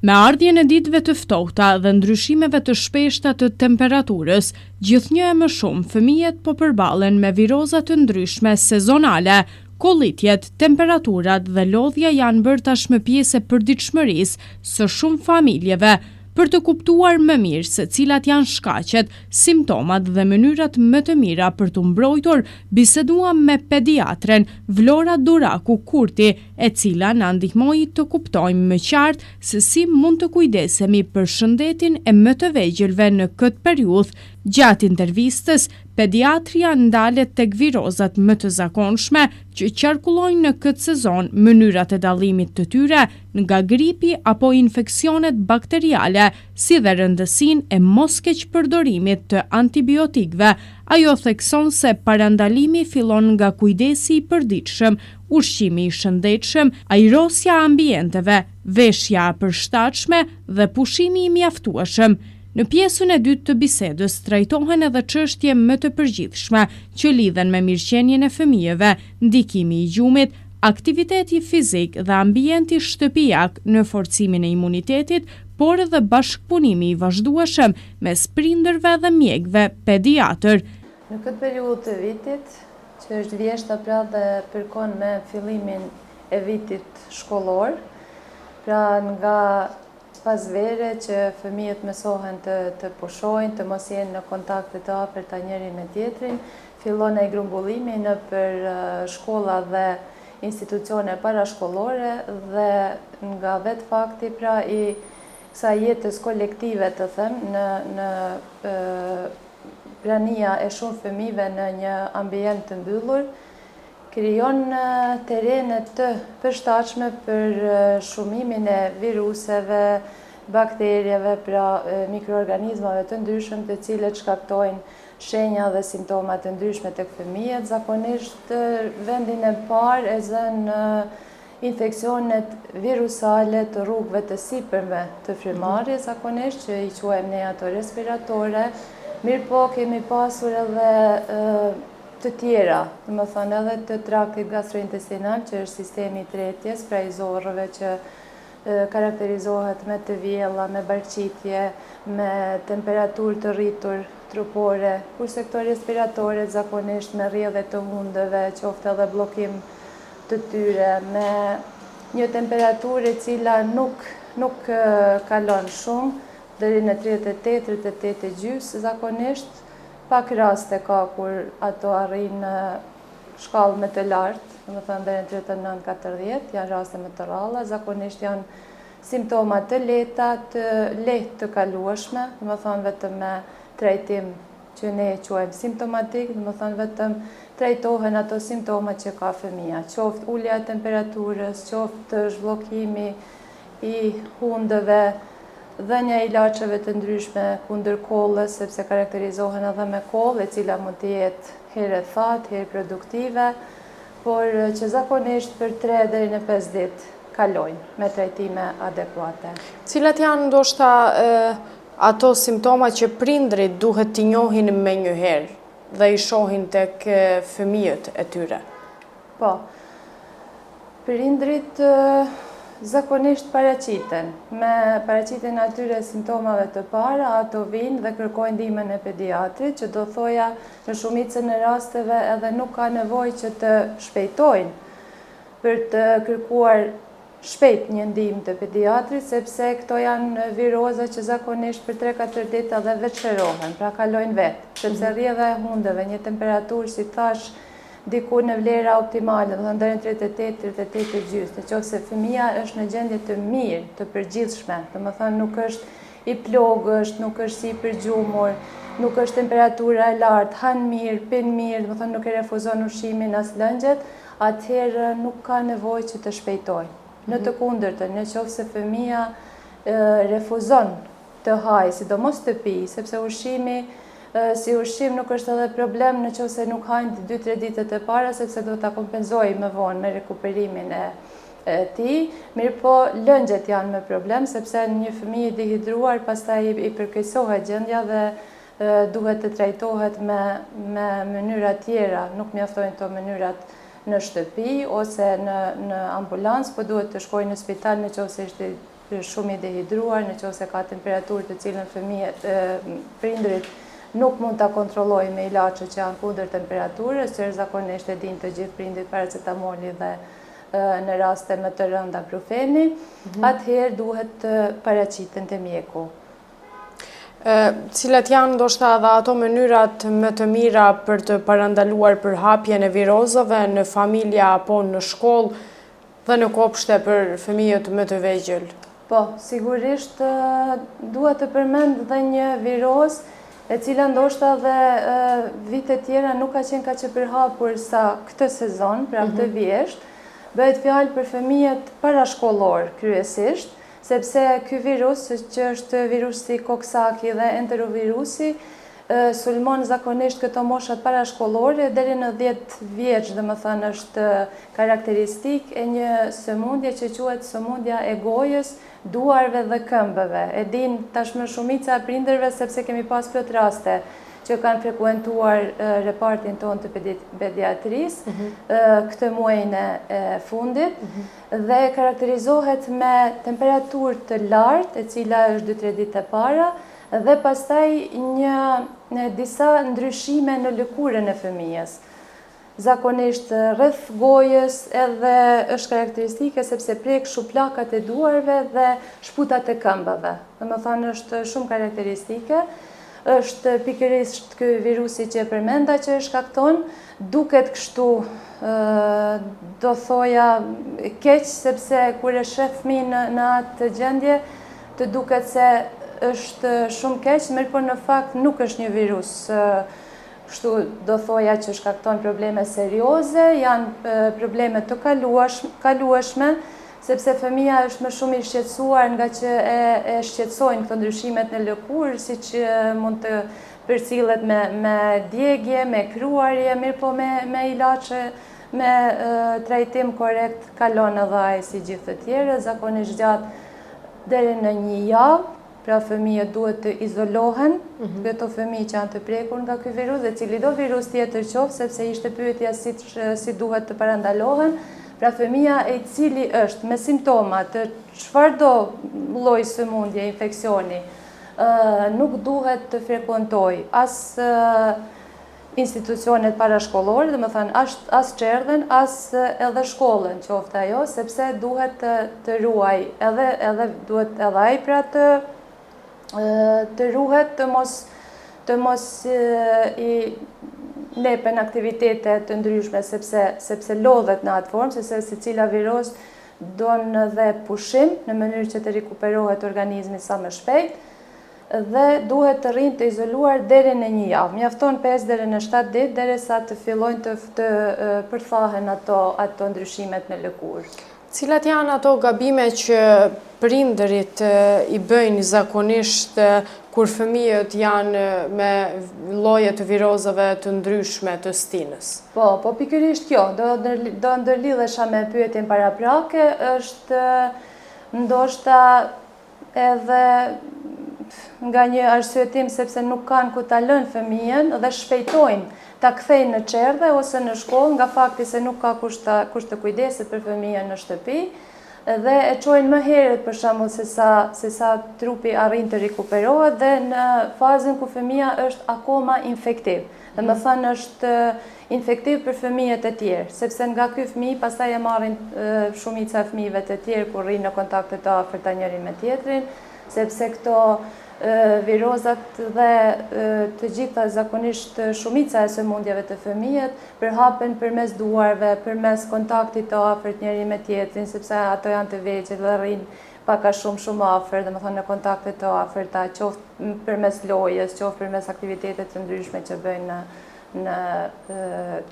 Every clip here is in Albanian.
Me ardhjen e ditëve të ftohta dhe ndryshimeve të shpeshta të temperaturës, gjithnjë e më shumë fëmijët po përballen me viroza të ndryshme sezonale. Kollitjet, temperaturat dhe lodhja janë bërë tashmë pjesë e përditshmërisë së shumë familjeve. Për të kuptuar më mirë se cilat janë shkaqet, simptomat dhe mënyrat më të mira për të mbrojtur, biseduam me pediatren Vlora Duraku Kurti, e cila na ndihmoi të kuptojmë më qartë se si mund të kujdesemi për shëndetin e më të vegjëlve në këtë periudhë. Gjatë intervistës, pediatria ndalet tek virozat më të zakonshme që qarkullojnë në këtë sezon, mënyrat e dallimit të tyre nga gripi apo infeksionet bakteriale, si dhe rëndësinë e moskeqpërdorimit të antibiotikëve. Ajo thekson se parandalimi fillon nga kujdesi i përditshëm, ushqimi i shëndetshëm, ajrosja e ambienteve, veshja e përshtatshme dhe pushimi i mjaftueshëm. Në pjesën e dytë të bisedës trajtohen edhe çështje më të përgjithshme që lidhen me mirëqenien e fëmijëve, ndikimi i gjumit, aktiviteti fizik dhe ambienti shtëpiak në forcimin e imunitetit, por edhe bashkëpunimi i vazhdueshëm mes prindërve dhe mjekëve pediatër. Në këtë periudhë të vitit, që është vjeshta pra dhe përkon me fillimin e vitit shkollor, pra nga pas vere që fëmijët mësohen të pushojnë, të mos jenë në kontakte të afërta njëri me tjetrin, fillon ai grumbullimi nëpër shkolla dhe institucione parashkollore dhe nga vetë fakti pra i kësaj jetës kolektive të them në prania e shumë fëmijëve në një ambient të mbyllur, krijon terene të përshtatshme për shumimin e viruseve, bakterieve, pra mikroorganizmave të ndryshëm të cilët shkaktojnë shenja dhe simptoma të ndryshme tek fëmijët. Zakonisht vendin e parë e zënë infeksionet virusale të rrugëve të sipërme të frymarrjes, zakonisht që i quajmë ne ato respiratore, mirëpo kemi pasur edhe të tjera, do të thonë edhe të traktit gastrointestinal, që është sistemi i tretjes, pra i zorrëve që karakterizohet me të vjella, me barqitje, me temperaturë të rritur trupore, kurse këto respiratore zakonisht me rrjedhje të hundëve, qoftë edhe bllokim të tyre, me një temperaturë e cila nuk kalon shumë, deri në 38-38,5 zakonisht. Pak raste ka kur ato arrin në shkallë më të lartë, do të thënë deri në 39-40, janë raste më të rralla, zakonisht janë simptoma të lehta, të lehtë të kalueshme, do të thënë vetëm me trajtim që ne e quajmë simptomatik, do të thënë vetëm trajtohen ato simptoma që ka fëmia, qoftë ulja e temperaturës, qoftë zhvllokimi i hundëve, dhënia e ilaçeve të ndryshme kundër kollës, sepse karakterizohen edhe me kollë, e cila mund të jetë herë thatë, herë produktive, por që zakonisht për 3 deri në 5 ditë kalojnë me trajtime adekuate. Cilat janë ndoshta ato simptoma që prindrit duhet t'i njohin me njëherë dhe i shohin tek fëmijët e tyre? Po, prindrit zakonisht paraqiten. Me paraqitjen e atyre simptomave të para, ato vinë dhe kërkojnë ndihmën e pediatrit, që do thoja në shumicën e rasteve edhe nuk ka nevojë që të shpejtojnë për të kërkuar shpejt një ndihmë të pediatrit, sepse këto janë viroza që zakonisht për 3-4 ditë edhe vetë shërohen, pra kalojnë vetë, sepse rrjedha e hundëve, një temperaturë si thash diku në vlera optimale, do të thënë deri në 38-38,5, nëse fëmia është në gjendje të mirë, të përgjithshme, do të thënë nuk është i plogësht, nuk është si i përgjumur, nuk është temperatura e lartë, han mirë, pin mirë, do të thënë nuk e refuzon ushqimin as lëngjet, atëherë nuk ka nevojë që të shpejtojë. Në të kundërtën, nëse fëmia refuzon të hajë, sidomos të pijë, sepse ushqimi si ushqim nuk është edhe problem nëse nuk hajnë 2-3 ditët e para, sepse do ta kompenzojë më vonë me rekuperimin e tij. Mirëpo lëngjet janë më problem, sepse një fëmijë i dehidruar pastaj i përkeqësohet gjendja dhe duhet të trajtohet me mënyra tjera, nuk mjaftojnë këto mënyrat në shtëpi ose në ambulancë, po duhet të shkojë në spital nëse është shumë i dehidruar, në qoftë se ka temperaturë të cilën prindërit nuk mund ta kontrollojë me ilaçe që janë kundër temperaturës, që zakonisht e dinë të gjithë prindit paracetamoli dhe në raste më të rënda brufeni, atëherë duhet të paraqiten te mjeku. Cilat janë ndoshta edhe ato mënyrat më të mira për të parandaluar përhapjen e virozave në familja apo në shkollë dhe në kopshte për fëmijët më të vegjël? Po, sigurisht duhet të përmend dhe një viroz e cila ndoshta dhe vite tjera nuk ka qenë kaq e përhapur sa këtë sezon, pra këtë vjesht. Bëhet fjalë për fëmijët parashkollor kryesisht, sepse ky virus, që është virusi Coxsackie dhe enterovirusi, sulmon zakonisht këto moshat parashkollore deri në 10 vjeç, domethënë është karakteristik e një sëmundje që quhet sëmundja e gojës, duarve dhe këmbëve. E din tashmë shumica e prindërve sepse kemi pas plot raste që kanë frekuentuar repartin tonë të pediatrisë këtë muajin e fundit dhe karakterizohet me temperaturë të lartë, e cila është 2-3 ditë e para, dhe pastaj disa ndryshime në lëkurën e fëmijës. Zakonisht rreth gojës edhe është karakteristike sepse prek shuplakat e duarve dhe shputat e këmbëve. Domethënë është shumë karakteristike. Është pikërisht ky virusi që e përmenda që e shkakton, duket kështu, do thoja keq, sepse kur e sheh fëmin në atë gjendje, të duket se është shumë keq, mirë po në fakt nuk është një virus kështu do thoja që shkakton probleme serioze, janë probleme të kalueshme, sepse fëmia është më shumë i shqetësuar nga që e shqetësojnë këto ndryshimet në lëkurë, siç mund të përcillet me djegje, me kruarje, mirë po me ilaçe, me trajtim korrekt kalon edhe ai si gjithë të tjerë, zakonisht gjatë deri në 1 javë. Pra fëmijët duhet të izolohen, këto fëmijë që janë të prekur nga ky virus dhe cilido virus tjetër qoftë, sepse ishte pyetja si duhet të parandalohen. Pra fëmija e cili është me simptoma të çfarëdo lloji sëmundje, infeksioni, nuk duhet të frekuentoj as institucionet parashkollore, domethënë as çerdhen, as edhe shkollën qoftë ajo, sepse duhet të ruaj, edhe duhet edhe ai pra të ruhet, të mos i lepen aktivitete të ndryshme, sepse lodhet në atë formë, sepse secila viroz don dhe pushim në mënyrë që të rikuperohet organizmi sa më shpejt dhe duhet të rrinë të izoluar deri në 1 javë. Mjafton 5 deri në 7 ditë derisa të fillojnë të përthahen ato ndryshimet në lëkurë. Cilat janë ato gabime që prindërit i bëjnë zakonisht kur fëmijët janë me lloje të virozave të ndryshme të stinës? Po pikërisht kjo, do ndërlidhesha me pyetjen paraprake, është ndoshta edhe nga një arsyetim sepse nuk kanë ku ta lënë fëmijën dhe shpejtojnë ta kthejnë në çerdhe ose në shkollë nga fakti se nuk ka kush të kujdeset për fëmijën në shtëpi dhe e çojnë më herët për shembull se sa trupi arrin të rikuperohet dhe në fazën ku fëmia është akoma infektiv. Domethënë është infektiv për fëmijët e tjerë, sepse nga ky fëmijë pastaj e marrin shumica e fëmijëve të tjerë kur rrinë në kontakte të afërta njëri me tjetrin, sepse këto virozat dhe të gjitha zakonisht shumica e sëmundjeve të fëmijët përhapen përmes duarve, përmes kontaktit të afërt njëri me tjetrin, sepse ato janë të vegjël dhe rrinë pak a shumë afër, domethënë në kontakte të afërta, qoftë përmes lojës, qoftë përmes aktivitete të ndryshme që bëjnë në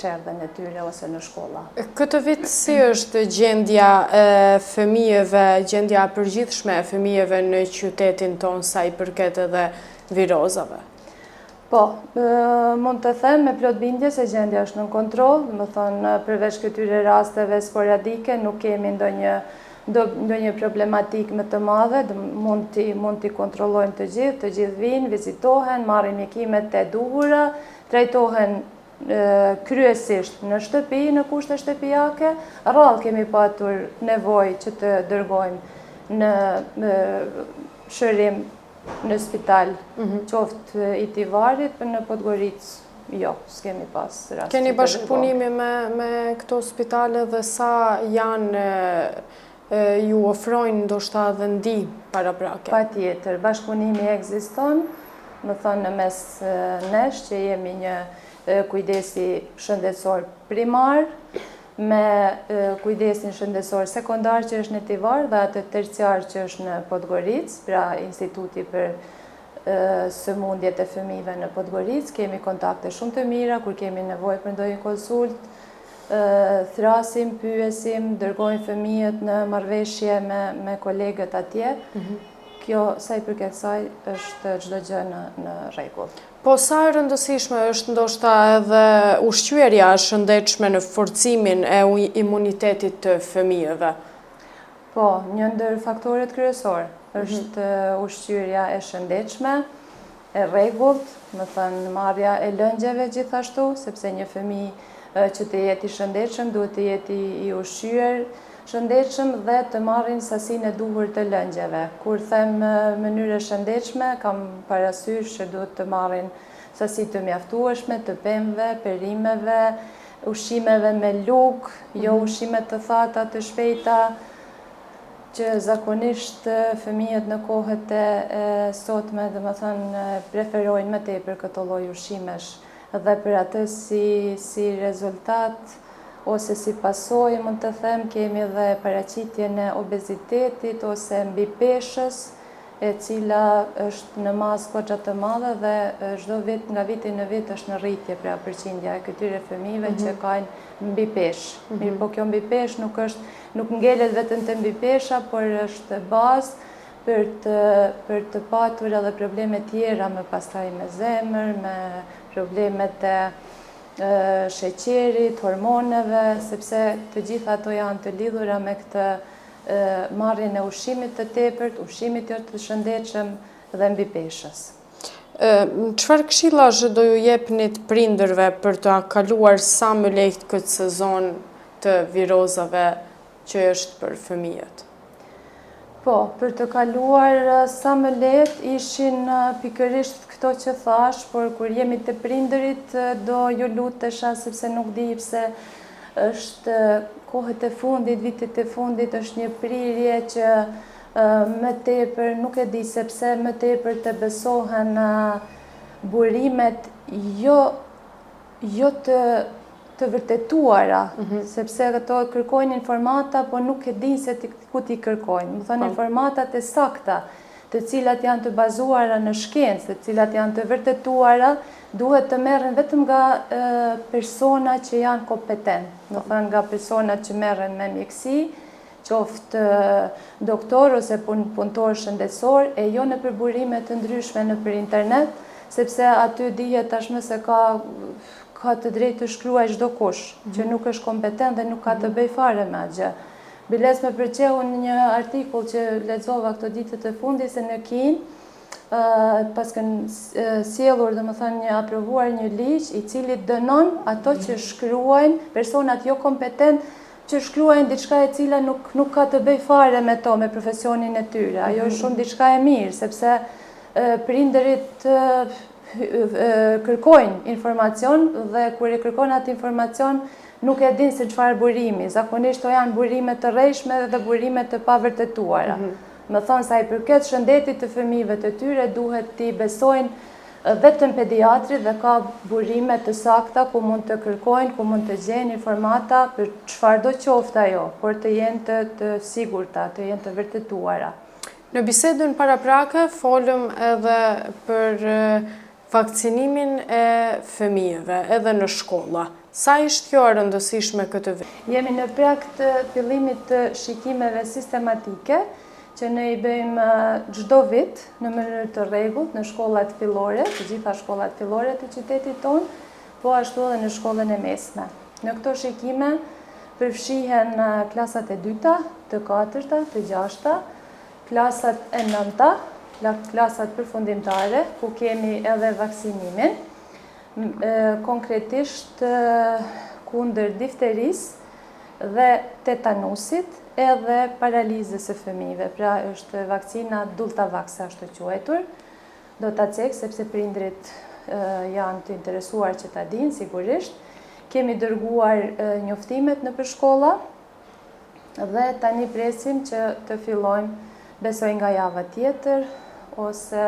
çerdhen e tyre ose në shkolla. Këtë vit si është gjendja e fëmijëve, gjendja përgjithshme e fëmijëve në qytetin tonë sa i përket edhe virozave? Po, mund të them me plot bindje se gjendja është në kontroll, domethënë përveç këtyre rasteve sporadike nuk kemi ndonjë problematik më të madhe, mund t'i kontrollojmë të gjithë vinë, vizitohen, marrin mjekimet e duhura, trajtohen kryesisht në shtëpi, në kushte shtëpiake. Rrallë kemi patur nevojë që të dërgojmë në shërim në spital, qoftë i Tivarit, për në Podgoricë, jo, s'kemi pas rast. Keni bashkëpunimi me këto spitale dhe sa janë ju ofrojnë ndoshta dhe ndihmë paraprake? Patjetër, bashkëpunimi ekziston, më thonë në mes nesh që jemi një kujdesi shëndetësor primar, me kujdesin shëndetësor sekondar që është në Tivar dhe atë terciar që është në Podgoricë, pra Instituti për sëmundjet e fëmijëve në Podgoricë. Kemi kontakte shumë të mira, kur kemi nevojë për ndonjë konsult, thrasim, pyesim, dërgojmë fëmijët në marrëveshje me kolegët atje. Kjo, sa i përket saj, është çdo gjë në rregull. Po sa e rëndësishme është ndoshta edhe ushqyerja e shëndetshme në forcimin e imunitetit të fëmijëve? Po, një ndër faktorët kryesor është ushqyerja e shëndetshme, e rregullt, më thënë marrja e lëngjeve gjithashtu, sepse një fëmijë që të jetë i shëndetshëm duhet të jetë i ushqyer shëndetshëm dhe të marrin sasinë e duhur të lëngjeve. Kur them mënyrë shëndetshme, kam parasysh që duhet të marrin sasi të mjaftueshme të pemëve, perimeve, ushqimeve me luk, jo ushqime të thata, të shpejta, që zakonisht fëmijët në kohët e sotme, domethënë, preferojnë më tepër këto lloj ushqimesh dhe për atë si rezultat ose si pasojë, mund të them, kemi edhe paraqitjen e obezitetit ose mbipeshës, e cila është në masë goxha të madhe dhe çdo vit nga viti në vit është në rritje pra përqindja e këtyre fëmijëve që kanë mbipeshë. Mirë, po kjo mbipeshë nuk ngelet vetëm te mbipesha, por është bazë për të patur edhe probleme tjera me pastaj me zemër, me problemet e sheqerit, hormoneve, sepse të gjitha ato janë të lidhura me këtë marrjen e ushqimit të tepërt, ushqimit jo të shëndetshëm dhe mbipeshës. Çfarë këshillash do ju jepnit prindërve për të kaluar sa më lehtë këtë sezon të virozave që është për fëmijët? Po, për të kaluar sa më lehtë ishin pikërisht këto që thash, por kur jemi të prindërit do ju lutesha sepse nuk di pse është kohët e fundit, vitet e fundit është një prirje që më tepër, nuk e di sepse më tepër të besohen burimet jo të vërtetuara, sepse këto kërkojnë informata, po nuk e din se ku t'i kërkojnë. Më thonë informatat e sakta, të cilat janë të bazuara në shkencë, të cilat janë të vërtetuara, duhet të merren vetëm nga persona që janë kompetent. Do thënë nga persona që merren me mjekësi, qoftë doktor ose punëtor shëndetësor, e jo në përburime të ndryshme nëpër internet, sepse aty dihet tashmë se ka të drejtë të shkruaj çdo kush, që nuk është kompetent dhe nuk ka të bëj fare me atë. Biles me përqeu në një artikull që lexova këto ditët e fundit se në Kinë paskën sjellur, domethënë një aprovuar një ligj i cili dënon ato që shkruajnë, personat jo kompetent që shkruajnë diçka e cila nuk ka të bëj fare me to, me profesionin e tyre. Ajo është shumë diçka e mirë, sepse prindërit kërkojnë informacion dhe kur e kërkojnë atë informacion nuk e din se çfarë burimi. Zakonisht to janë burime të rrejshme dhe burime të pavërtetuara. Më thonë sa i përket shëndetit të fëmijëve të tyre duhet t'i besojnë vetëm pediatrit dhe ka burime të sakta ku mund të kërkojnë, ku mund të gjejnë informata për çfarëdo qoftë ajo, por të jenë të sigurta, të jenë të vërtetuara. Në bisedën paraprake folëm edhe për vakcinimin e fëmijëve edhe në shkolla. Sa ishtë kjo e rëndësishme këtë vit? Jemi në prag të fillimit të shikimeve sistematike, që ne i bëjmë çdo vit në mënyrë të rregullt në shkollat fillore, të gjitha shkollat fillore të qytetit tonë, po ashtu edhe në shkollën e mesme. Në këto shikime përfshihen klasat e 2-ta, të 4-ta, të 6-ta, klasat e 9-ta, klasat përfundimtare, ku kemi edhe vaksinimin. Konkretisht kundër difterisë dhe tetanusit edhe paralizës së fëmijëve. Pra është vakcina Dultavax ashtu quajtur. Do ta cek sepse prindrit janë të interesuar që ta dinë sigurisht. Kemi dërguar njoftimet nëpër shkolla dhe tani presim që të fillojmë besoj nga java tjetër ose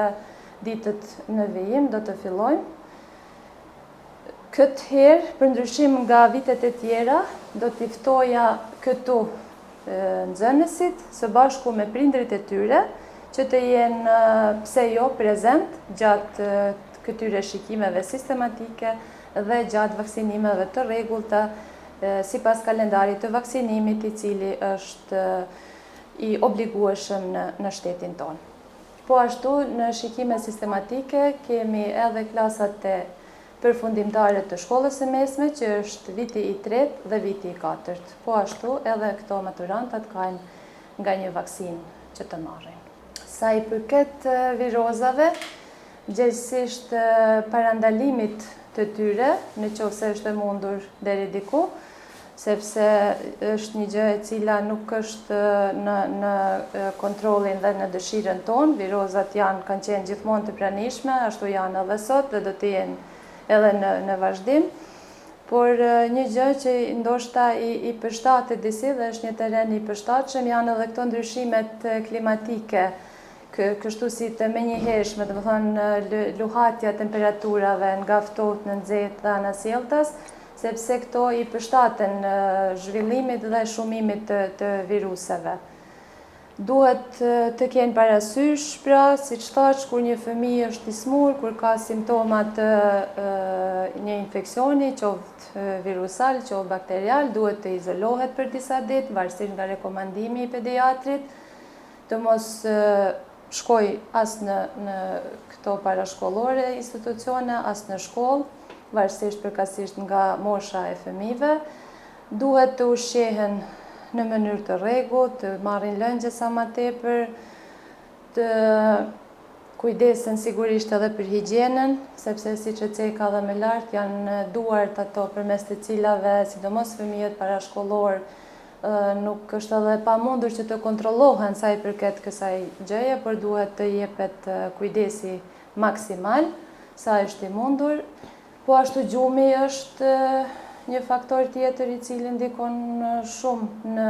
ditët në vijim do të fillojmë. Këtë herë, për ndryshim nga vitet e tjera, do t'i ftoja këtu nxënësit së bashku me prindrit e tyre, që të jenë pse jo prezent gjatë këtyre shikimeve sistematike dhe gjatë vaksinimeve të rregullta sipas kalendarit të vaksinimit i cili është i obligueshëm në shtetin tonë. Po ashtu, në shikime sistematike kemi edhe klasat e përfundimtare të shkollës së mesme, që është viti i 3 dhe viti i 4. Po ashtu, edhe këto maturantat kanë nga një vaksinë që të marrin. Sa i përket virozave, gjithsesi parandalimit të tyre, në qoftë se është e mundur deri diku, sepse është një gjë e cila nuk është në kontrollin dhe në dëshirën tonë. Virozat kanë qenë gjithmonë të pranishme, ashtu janë edhe sot dhe do të jenë edhe në vazhdim. Por një gjë që ndoshta i përshtatet disi dhe është një teren i përshtatshëm janë edhe këto ndryshimet klimatike, kështu si të menjëhershme, do të thonë luhatja temperaturave nga ftohtë në nxehtë dhe anasjelltas, sepse këto i përshtaten zhvillimit dhe shumimit të viruseve. Duhet të kenë parasysh, pra, siç thash, kur një fëmijë është i smur, kur ka simptoma të një infeksioni, qoftë virusal, qoftë bakterial, duhet të izolohet për disa ditë, varësisht nga rekomandimi i pediatrit, të mos shkoj as në këto parashkollore institucione, as në shkollë, varësisht përkatësisht nga mosha e fëmijëve. Duhet të ushqehen në mënyrë të rregullt, të marrin lëngje sa më tepër, të kujdesen sigurisht edhe për higjienën, sepse siç e ceka dhe më lart janë duart ato përmes të cilave, sidomos fëmijët parashkollor, nuk është edhe pamundur që të kontrollohen sa i përket kësaj gjëje, por duhet të jepet kujdesi maksimal sa është i mundur. Po ashtu gjumi është një faktor tjetër i cili ndikon shumë në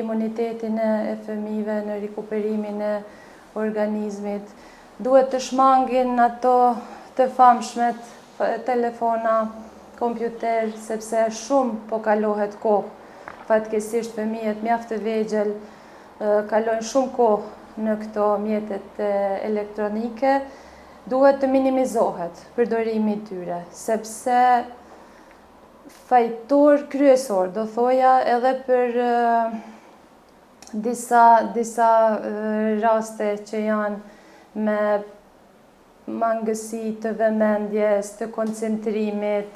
imunitetin e fëmijëve, në rikuperimin e organizmit. Duhet të shmangin ato të famshmet telefona, kompjuter, sepse shumë po kalohet kohë. Fatkeqësisht fëmijët mjaft të vegjël kalojnë shumë kohë në këto mjetet elektronike. Duhet të minimizohet përdorimi i tyre, sepse fajtor kryesor, do thoja edhe për disa raste që janë me mangësi të vëmendjes, të koncentrimit,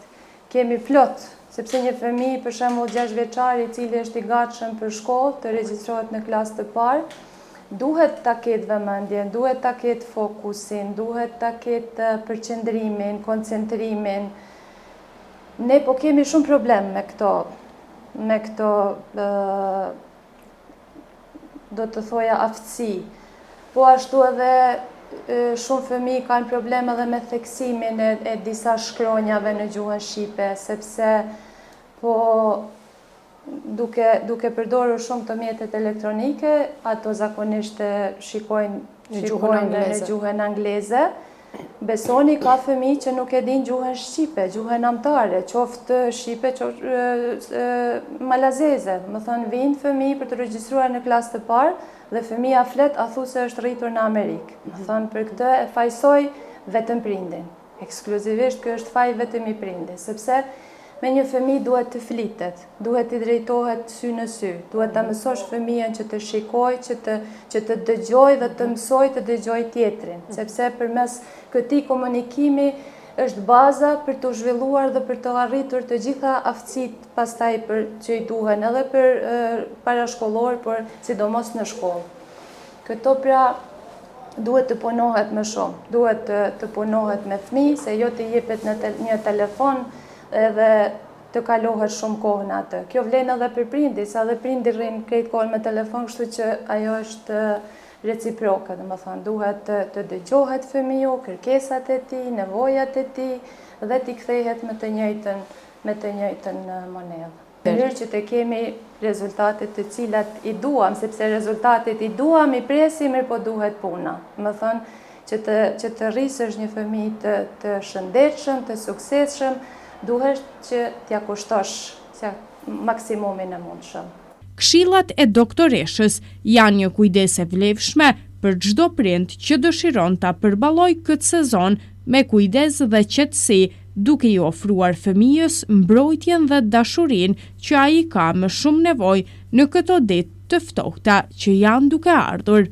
kemi plot, sepse një fëmijë, për shembull 6 vjeçar i cili është i gatshëm për shkollë, të regjistrohet në klasë të parë, duhet ta ketë vëmendjen, duhet ta ketë fokusin, duhet ta ketë përqendrimin, koncentrimin. Ne po kemi shumë problem me këto do të thoja aftësi. Po ashtu edhe shumë fëmijë kanë problem edhe me theksimin e disa shkronjave në gjuhën shqipe, sepse po duke përdorur shumë të mjetet elektronike, ato zakonisht shikojnë në gjuhën angleze. Besoni, ka fëmijë që nuk e din gjuhën shqipe, gjuhën amtare, qoftë shqipe, qoftë malazeze. Më thënë, vinë fëmijë për të regjistruar në klasë të parë dhe fëmija flet a thu se është rritur në Amerikë. Më thënë, për këtë e fajsoj vetëm prindin. Ekskluzivisht kjo është faj vetëm i prindin, sepse me një fëmijë duhet të flitet, duhet të drejtohet sy në sy, duhet të mësosh fëmijën që të shikoj, që të dëgjoj dhe të mësoj të dëgjoj tjetrin, sepse përmes këtij komunikimi është baza për të zhvilluar dhe për të arritur të gjitha aftësitë pastaj që i duhen edhe për parashkollor, por sidomos në shkollë. Këto pra duhet të punohet më shumë, duhet të punohet me fëmijë, se jo të jepet në një telefon edhe të kalohet shumë kohën atë. Kjo vlen edhe për prindi, sa dhe prindi rrin krejt kohën me telefon, kështu që ajo është reciproke, dhe më thënë, duhet të dëgjohet fëmiu, kërkesat e tij, nevojat e tij, dhe t'i kthehet me të njëjtën monedhë. Në mënyrë që të kemi rezultatet të cilat i duam, sepse rezultatet i duam, i presim, po duhet puna. Më thënë, që të rrisësh një fëmijë të shëndetshëm, të suksesshëm, duhet që t'ja kushtosh maksimumin e mundshëm. Këshillat e doktoreshës janë një kujdes e vlefshme për çdo prind që dëshiron ta përballojë këtë sezon me kujdes dhe qetësi, duke i ofruar fëmijës mbrojtjen dhe dashurinë që ai ka më shumë nevojë në këto ditë të ftohta që janë duke ardhur.